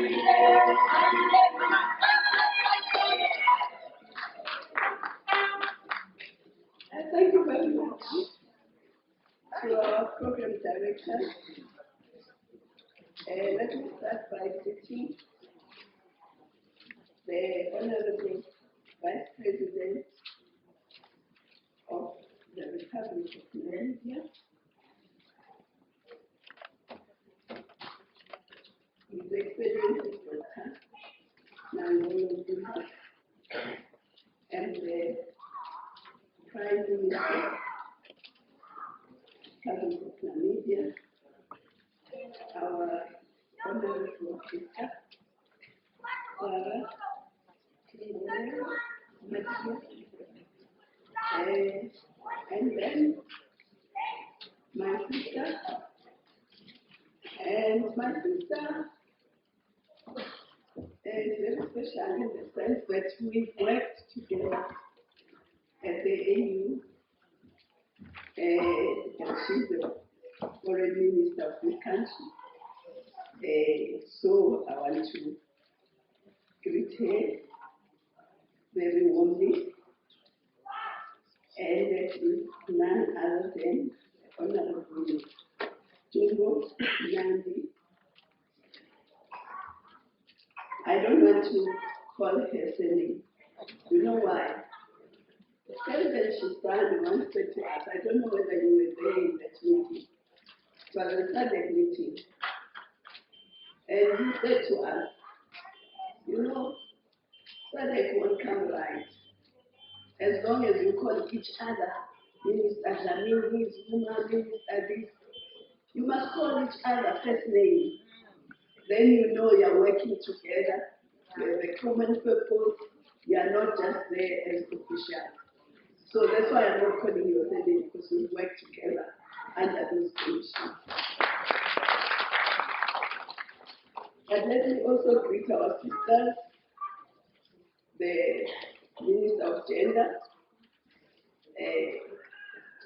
Thank you very much to our program director. Let me start by greeting the Honorable Vice President of the Republic of Namibia, His Excellency Dr. Dlamini-Zuma, and the Prime Minister of Namibia, our Honorable Sister, Sarah, and then my sister, is very special in the sense that we've worked together at the AU, and she's the foreign minister of this country. So I want to greet her very warmly, and that is none other than Honorable Jingo Nandi. I don't want to call her surname. You know why? The president Shisani once said to us, I don't know whether you were there in that meeting, but the SADC meeting, and he said to us, you know, SADC won't come right as long as you call each other Minister Dlamini-Zuma, Minister this. You must call each other first name. Then you know you're working together. You have a common purpose. You are not just there as officials. So that's why I'm not calling you surname, because we work together under those conditions. But let me also greet our sisters, the Minister of Gender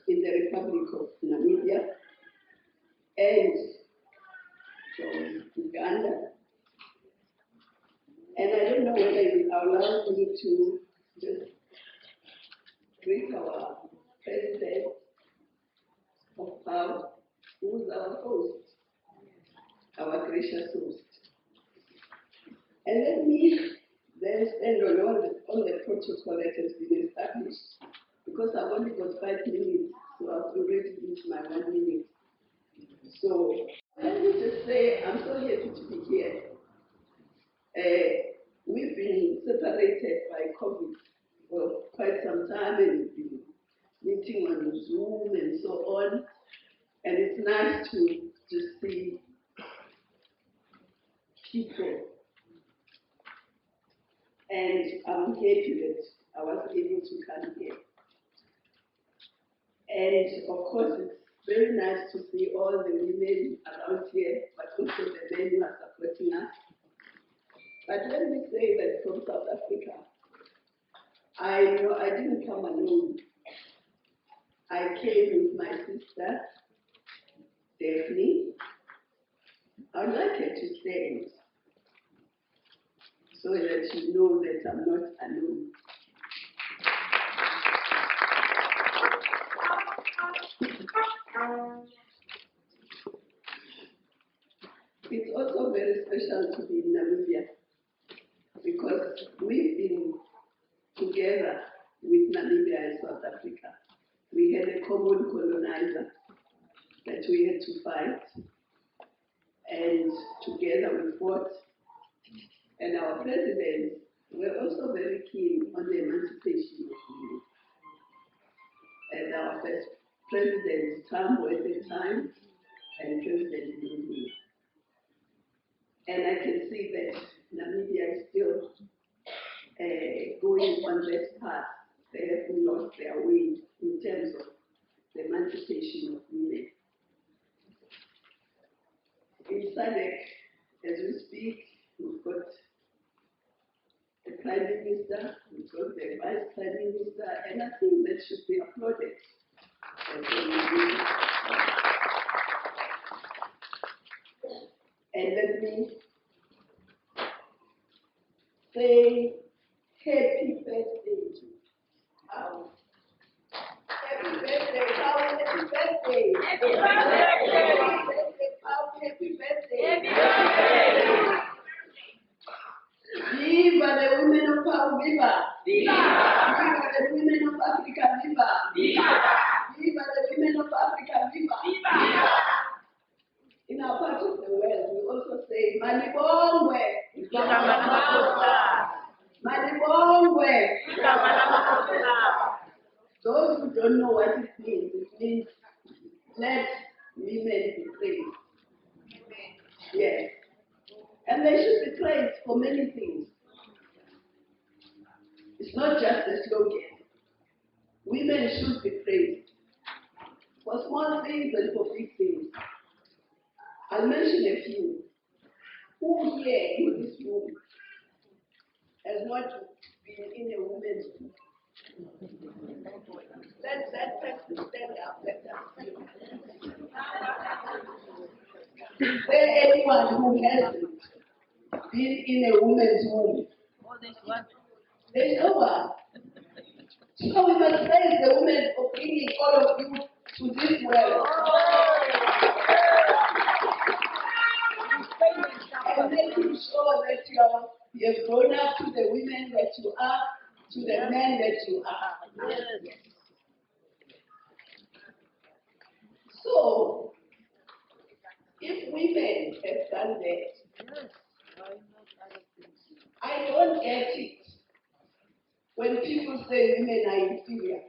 in the Republic of Namibia, and from Uganda. And I don't know whether you allow me to just greet our President of PAWO, who is our host, our gracious host. And let me then stand on the protocol that has been established, because I've only got 5 minutes, so I've already used my 1 minute. So let me just say, I'm so happy to be here. We've been separated by COVID for quite some time, and we've been meeting on Zoom and so on. And it's nice to see people. And I'm happy that I was able to come here. And of course, it's very nice to see all the women around here, but also the men who are supporting us. But let me say that from South Africa, I know I didn't come alone. I came with my sister, Daphne. I'd like her to stand so that you know that I'm not alone. It's also very special to be in Namibia, because we've been together with Namibia and South Africa. We had a common colonizer that we had to fight, and together we fought. And our presidents were also very keen on the emancipation of women. And our first president, Tambo at the time, and President Windhoek. And I can see that Namibia is still going on that path. They have lost their way in terms of the emancipation of women. In SADC, as we speak, we've got the Prime Minister, we've got the Vice Prime Minister, and I think that should be applauded. And let me birthday. Happy birthday. Happy birthday. Viva the women of PAWO, viva! Viva! Viva the women of Africa, viva! Viva! Viva the women of Africa, viva! Viva! In our part of the world, we also say, Malibongwe! Malibongwe! Those who don't know what it means let women be praised. Yes. And they should be praised for many things. It's not just a slogan. Women should be praised for small things and for big things. I'll mention a few. Who here in this room has not been in a women's room? Let that person stand up. Let us see. Is there anyone who hasn't been in a woman's room? There's no one. So we must praise the women for bringing all of you to this world. And making sure that you have grown up to the women that you are, to the men that you are. Yes. So, if women have done that, I don't get it when people say women are inferior.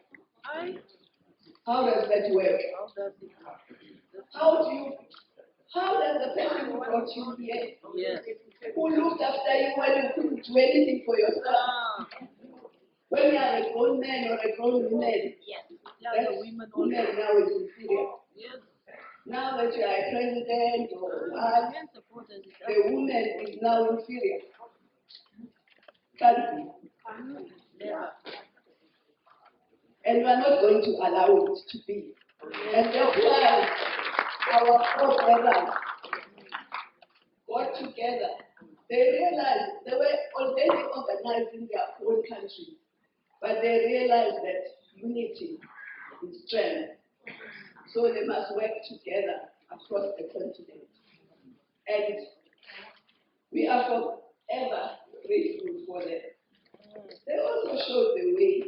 How does that work? How does the person who brought you here, who looked after you when you couldn't do anything for yourself, when you are a grown man or a grown woman, that woman now is inferior. Now that you are a president or what, the woman is now inferior. Can't be. And we are not going to allow it to be. And that's why our forefathers got together. They realized they were already organized in their own countries, but they realized that unity is strength. So they must work together across the continent. And we are forever grateful for them. They also showed the way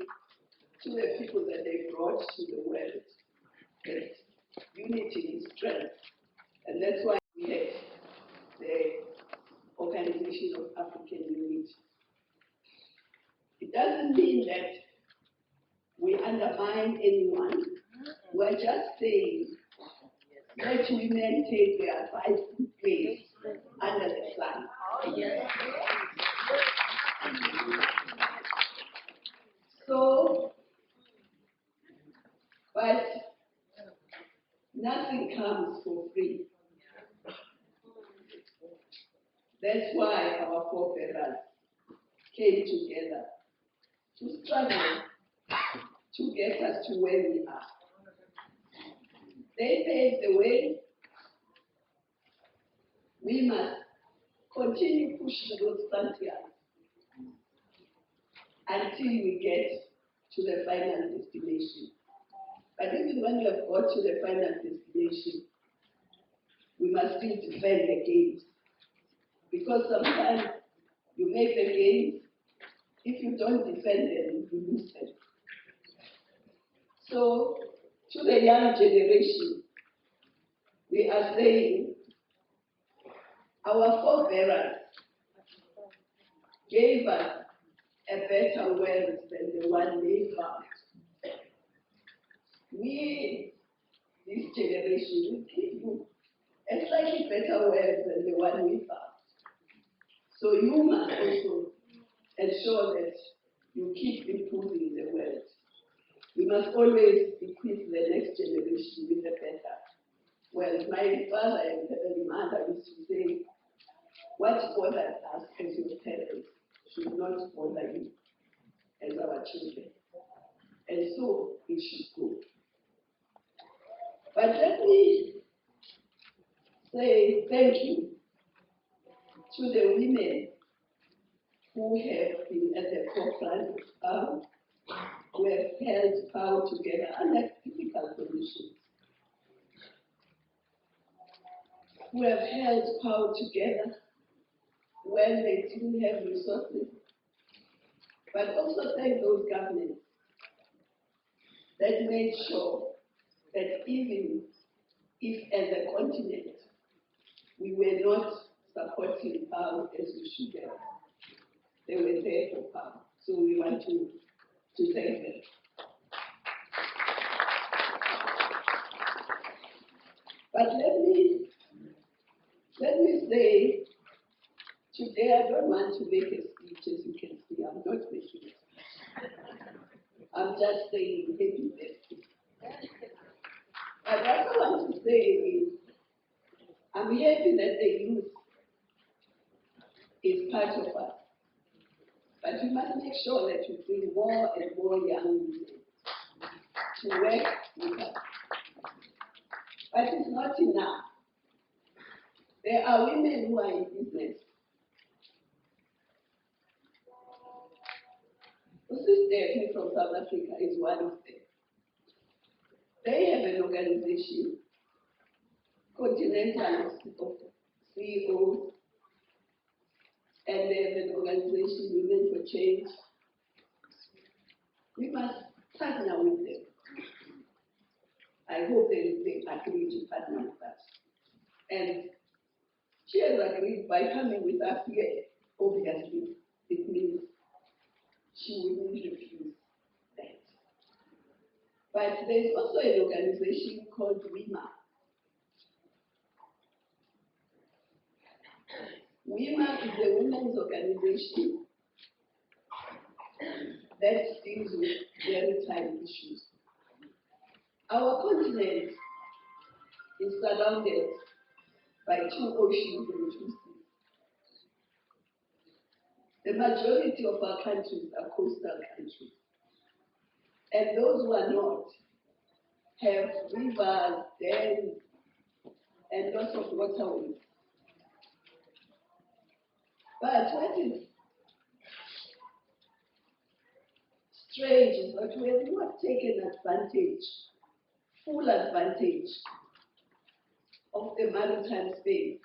to the people that they brought to the world that unity is strength. And that's why we had the Organization of African Unity. It doesn't mean that we undermine anyone. We're just saying let women take their rightful place under the sun. So, but nothing comes for free. That's why our forefathers came together to struggle to get us to where we are. They paved the way. We must continue pushing those frontiers until we get to the final destination. But even when we have got to the final destination, we must still defend the gains. Because sometimes you make the gains, if you don't defend them, you lose them. So, to the young generation, we are saying our forebearers gave us a better world than the one they found. We, this generation, will give you a slightly better world than the one we found. So you must also ensure that you keep improving the world. We must always equip the next generation with a better world. My father and mother used to say, what bothers us as your parents should not bother you as our children. And so it should go. But let me say thank you to the women who have been at the forefront of PAWO, who have held PAWO together under difficult conditions. who have held PAWO together when they didn't have resources, but also thank those governments that made sure that even if as a continent we were not supporting PAWO as we should have, they were there for PAWO. So we want to thank them. But let me say, today I don't want to make a speech, as you can see. I'm not making a speech. I'm just saying happy birthday. But what I want to say is, I'm happy that the youth is part of us. But we must make sure that we bring more and more young women to work with us. But it's not enough. There are women who are in business. Sister from South Africa is one of them. They have an organization, Continental of CEOs, and they have an organization, Women for Change. We must partner with them. I hope they agree to partner with us. And she has agreed by coming with us here. Obviously, it means she wouldn't refuse that. But there's also an organization called WIMA. WIMA is a women's organization that deals with maritime issues. Our continent is surrounded by 2 oceans and 2 seas. The majority of our countries are coastal countries. And those who are not have rivers, dams, and lots of waterways. But what is strange is that we have not taken advantage, full advantage of the maritime space.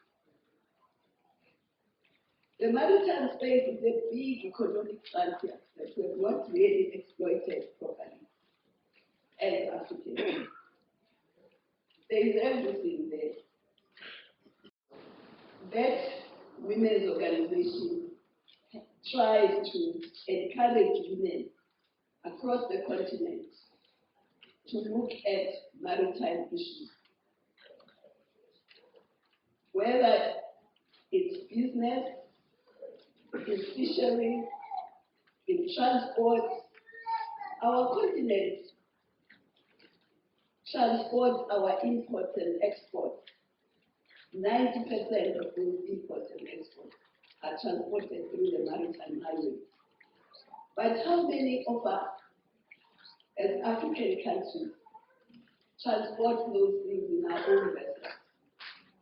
The maritime space is a big economic frontier that we have not really exploited properly as Africans. There is everything there. That women's organization tries to encourage women across the continent to look at maritime issues. Whether it's business, in fisheries, in transport, our continent transports our imports and exports. 90% of those imports and exports are transported through the maritime highway. But how many of us, as African countries, transport those things in our own vessels?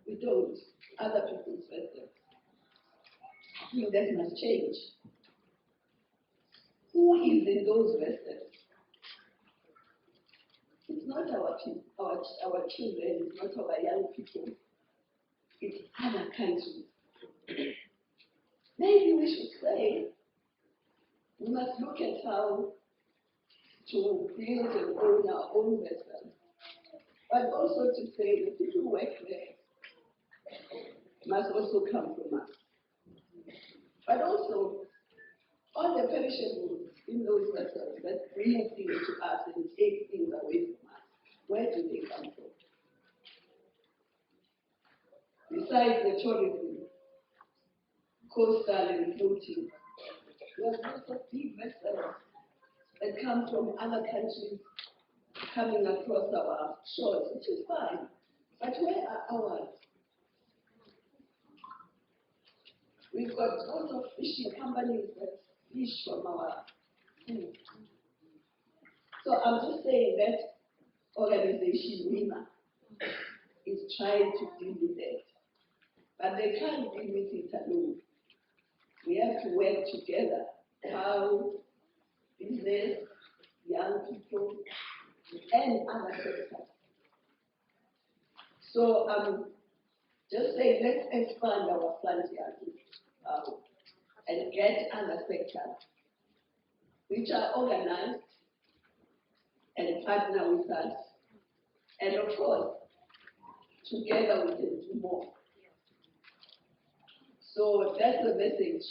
We don't. Other people's vessels. I think that must change. Who is in those vessels? It's not our children, it's not our young people. It's other countries. Maybe we should say, we must look at how to build and own our own vessels, but also to say that people who work there must also come from us. But also, all the perishables in those vessels that bring things to us and take things away from us, where do they come from? Besides the tourism, coastal and floating, there's lots of big vessels that come from other countries coming across our shores, which is fine. But where are ours? We've got lots of fishing companies that fish from our sea. So I'm just saying that organization, WIMA, is trying to deal with that. But they can't deal with it alone. We have to work together. How business, young people, and other sectors. So just say, let's expand our frontiers and get other sectors which are organized and partner with us. And of course, together we can do more. So that's the message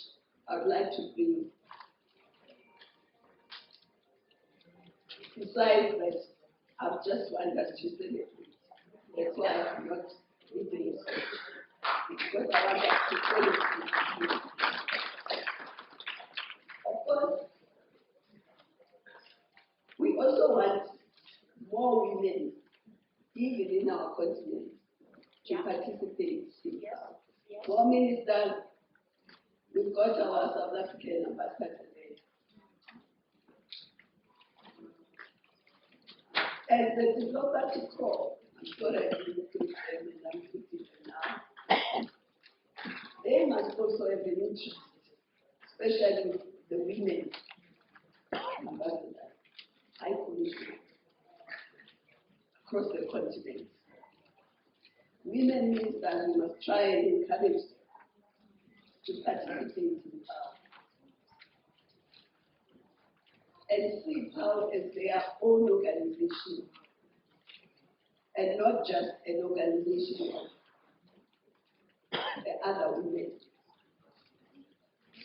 I'd like to bring. Besides that, I've just wanted us to celebrate. That's why I'm not reading it. Because I want us to celebrate. Of course, we also want more women, even in our continent, to participate in more ministers. We've got our South African ambassador there. As the diplomatic corps, I'm sure I didn't put them and I'm putting them now. They must also have an interest, especially the women ambassadors, high commissioners across the continent. Women ministers, we must try and encourage them to participate in PAWO and see PAWO as their own organization and not just an organization of the other women.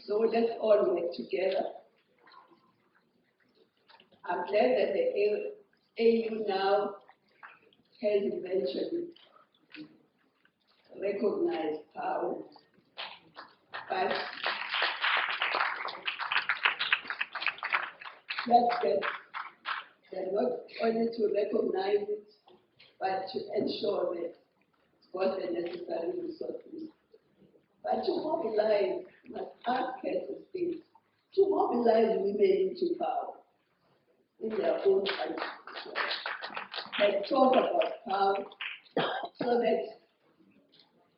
So let's all work together. I'm glad that the AU now has eventually recognized PAWO, but that's good. They're not only to recognize it, but to ensure that it's got the necessary resources. But to mobilize, must ask heads of state to mobilize women into PAWO in their own countries. Let's talk about PAWO so that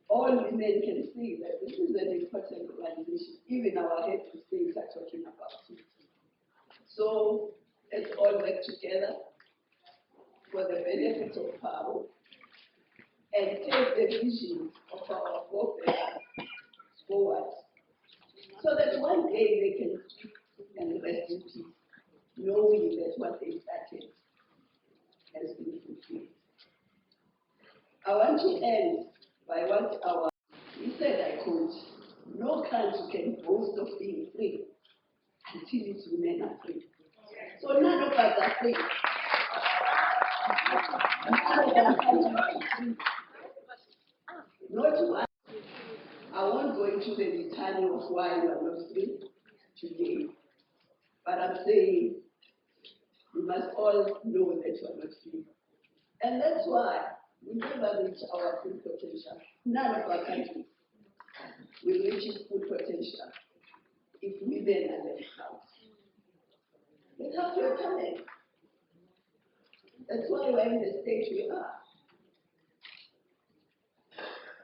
all women can see that this is an important organization. Even our heads of states are talking about it. So let's all work together for the benefit of PAWO and take the vision of our forebears forward so that one day they can speak and rest in peace, knowing that what they started has been fulfilled. I want to end by what he said, I quote, "No country can boast of being free until its women are free." So none of us are free. Not one. I won't go into the detail of why we are not free today, but I'm saying we must all know that we are not free. And that's why we never reach our full potential. None of our countries will reach its full potential if women are left out. They have your talent. That's why we're in the state we are.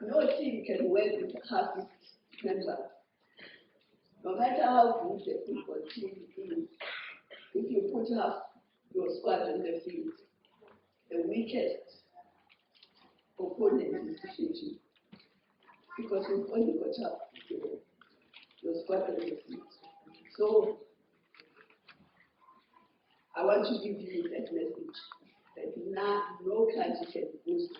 No team can work with half its members. No matter how good the football team is, if you put half your squad on the field, the weakest opponent is defeated. Because we've only got half your squad on the field. So I want to give you that message that no country can boast